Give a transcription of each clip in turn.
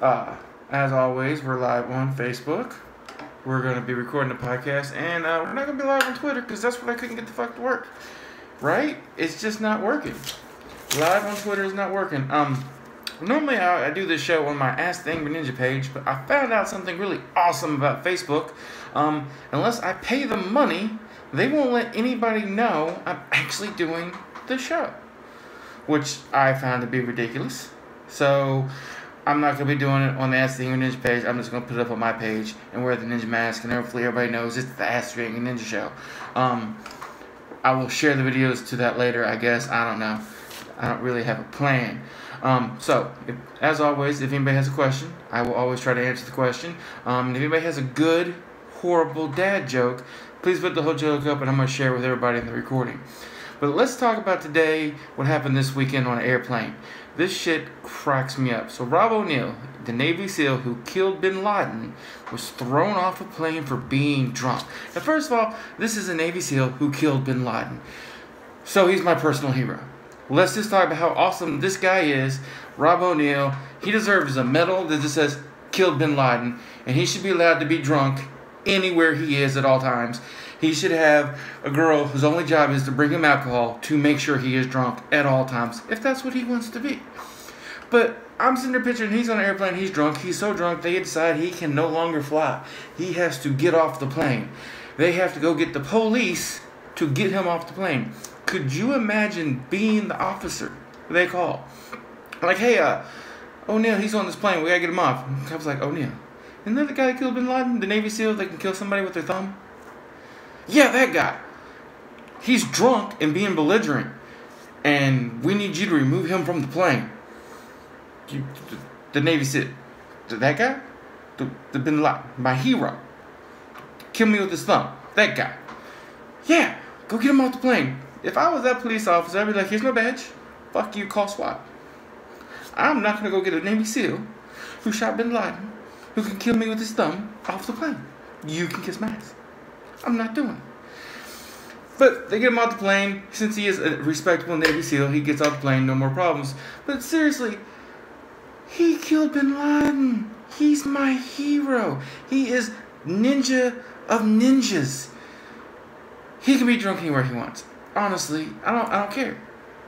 As always, we're live on Facebook. We're going to be recording the podcast, and we're not going to be live on Twitter because that's what I couldn't get the fuck to work. Right? It's just not working. Live on Twitter is not working. Normally I do this show on my Ask the Angry Ninja page, but I found out something really awesome about Facebook. Unless I pay them money, they won't let anybody know I'm actually doing the show, which I found to be ridiculous. So I'm not going to be doing it on the Ask the Angry Ninja page. I'm just going to put it up on my page and wear the ninja mask, and hopefully everybody knows it's the Ask the Angry Ninja show. I will share the videos to that later, I guess. I don't know. I don't really have a plan. As always, if anybody has a question, I will always try to answer the question. If anybody has a good, horrible dad joke, please put the whole joke up and I'm going to share it with everybody in the recording. But let's talk about today, what happened this weekend on an airplane. This shit cracks me up. So Rob O'Neill, the Navy SEAL who killed bin Laden, was thrown off a plane for being drunk. Now, first of all, this is a Navy SEAL who killed bin Laden. So he's my personal hero. Let's just talk about how awesome this guy is. Rob O'Neill, he deserves a medal that just says killed bin Laden, and he should be allowed to be drunk anywhere he is at all times. He should have a girl whose only job is to bring him alcohol to make sure he is drunk at all times, if that's what he wants to be. But I'm sitting there picturing he's on an airplane, he's drunk, he's so drunk they decide he can no longer fly. He has to get off the plane. They have to go get the police to get him off the plane. Could you imagine being the officer they call? Like, hey, O'Neill, he's on this plane, we gotta get him off. I was like, O'Neill, isn't that the guy that killed bin Laden, the Navy SEAL that can kill somebody with their thumb? Yeah, that guy. He's drunk and being belligerent, and we need you to remove him from the plane. The Navy SEAL. That guy? The bin Laden. My hero. Kill me with his thumb. That guy. Yeah, go get him off the plane. If I was that police officer, I'd be like, here's my badge. Fuck you, call SWAT. I'm not going to go get a Navy SEAL who shot bin Laden, who can kill me with his thumb, off the plane. You can kiss my ass. I'm not doing it. But they get him off the plane. Since he is a respectable Navy SEAL, he gets off the plane, no more problems. But seriously, he killed bin Laden. He's my hero. He is ninja of ninjas. He can be drunk anywhere he wants. Honestly, I don't care.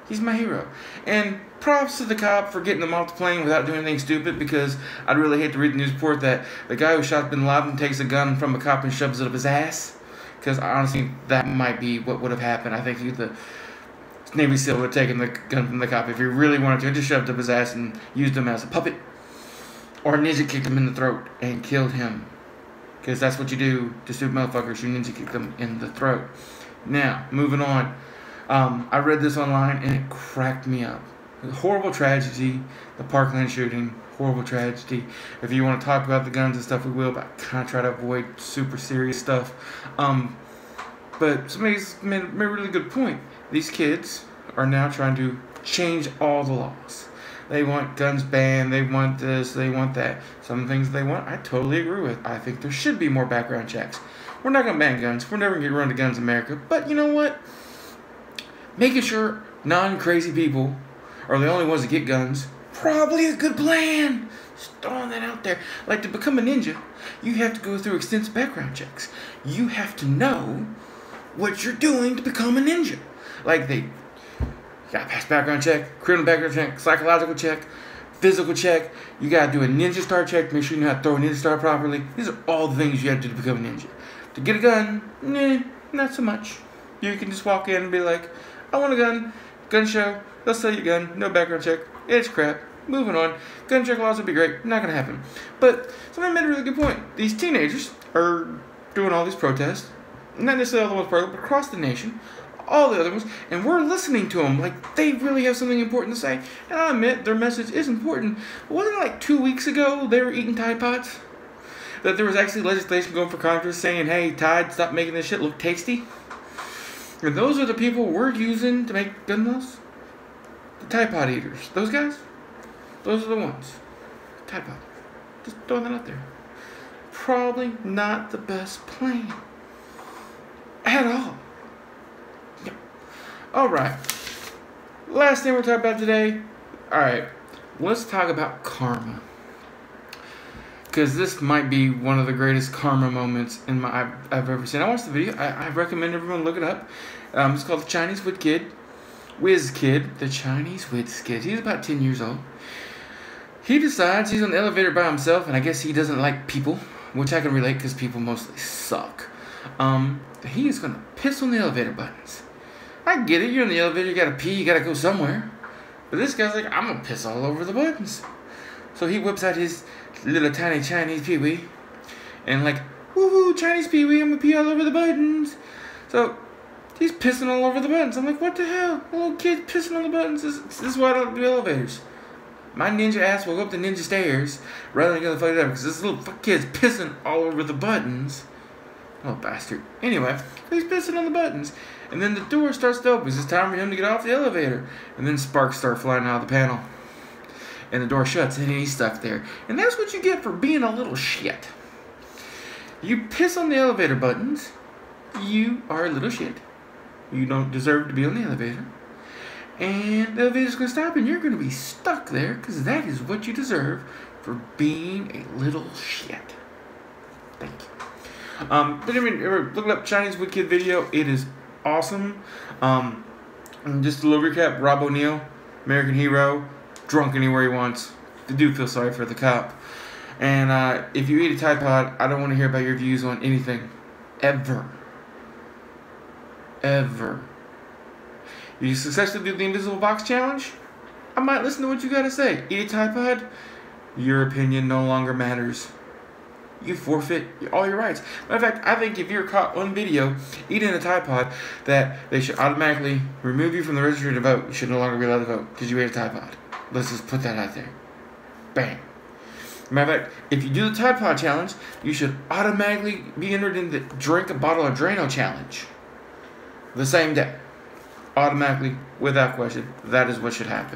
He's my hero. And props to the cop for getting him off the plane without doing anything stupid, because I'd really hate to read the news report that the guy who shot bin Laden takes a gun from a cop and shoves it up his ass. Because honestly, that might be what would have happened. I think the Navy SEAL would have taken the gun from the cop if he really wanted to. Just shoved up his ass and used him as a puppet. Or ninja kicked him in the throat and killed him. Because that's what you do to stupid motherfuckers. You ninja kick them in the throat. Now, moving on. I read this online and it cracked me up. Horrible tragedy. The Parkland shooting. Horrible tragedy. If you want to talk about the guns and stuff, we will, but I kind of try to avoid super serious stuff. But somebody's made a really good point. These kids are now trying to change all the laws. They want guns banned, they want this, they want that. Some things they want, I totally agree with. I think there should be more background checks. We're not going to ban guns. We're never going to get rid of guns in America. But you know what? Making sure non-crazy people are the only ones that get guns, probably a good plan. Just throwing that out there. Like, to become a ninja, you have to go through extensive background checks. You have to know what you're doing to become a ninja. Like, you gotta pass background check, criminal background check, psychological check, physical check. You gotta do a ninja star check to make sure you know how to throw a ninja star properly. These are all the things you have to do to become a ninja. To get a gun, not so much. You can just walk in and be like, I want a gun. Gun show. They'll sell you a gun. No background check. It's crap. Moving on. Gun check laws would be great. Not going to happen. But somebody made a really good point. These teenagers are doing all these protests. Not necessarily all the ones part of it, but across the nation. All the other ones. And we're listening to them like they really have something important to say. And I admit their message is important. But wasn't it like 2 weeks ago they were eating Tide Pods? That there was actually legislation going for Congress saying, hey, Tide, stop making this shit look tasty? And those are the people we're using to make gun laws? The Tide Pod eaters. Those guys? Those are the ones. Tide Pod. Just throwing that out there. Probably not the best plan. At all. Yep. Alright. Last thing we're talking about today. Alright. Let's talk about karma. because this might be one of the greatest karma moments I've ever seen. I watched the video. I recommend everyone look it up. It's called The Chinese Whiz Kid. The Chinese Whiz Kid. He's about 10 years old. He decides he's on the elevator by himself, and I guess he doesn't like people, which I can relate because people mostly suck. He is going to piss on the elevator buttons. I get it. You're in the elevator. You got to pee. You got to go somewhere. But this guy's like, I'm going to piss all over the buttons. So he whips out his little tiny Chinese pee-wee. And like, woohoo, Chinese pee-wee, I'm going to pee all over the buttons. So he's pissing all over the buttons. I'm like, what the hell? A little kid pissing on the buttons. This is why I don't do elevators. My ninja ass will go up the ninja stairs rather than go to the fucking because this little fuck kid's pissing all over the buttons. Little bastard. Anyway, he's pissing on the buttons. And then the door starts to open. It's time for him to get off the elevator. And then sparks start flying out of the panel. And the door shuts and he's stuck there. And that's what you get for being a little shit. You piss on the elevator buttons, you are a little shit. You don't deserve to be on the elevator. And the elevator's going to stop and you're going to be stuck there because that is what you deserve for being a little shit. Thank you. But I mean, look up Chinese Whiz Kid video. It is awesome. And just a little recap. Rob O'Neill, American hero, drunk anywhere he wants. The dude feels sorry for the cop. And if you eat a Tide Pod, I don't want to hear about your views on anything. Ever. Ever. You successfully do the Invisible Box Challenge? I might listen to what you gotta say. Eat a Tide Pod? Your opinion no longer matters. You forfeit all your rights. Matter of fact, I think if you're caught on video eating a Tide Pod, that they should automatically remove you from the registry to vote. You should no longer be allowed to vote because you ate a Tide Pod. Let's just put that out there. Bang. Matter of fact, if you do the Tide Pod Challenge, you should automatically be entered in the Drink a Bottle of Drano Challenge. The same day. Automatically, without question, that is what should happen.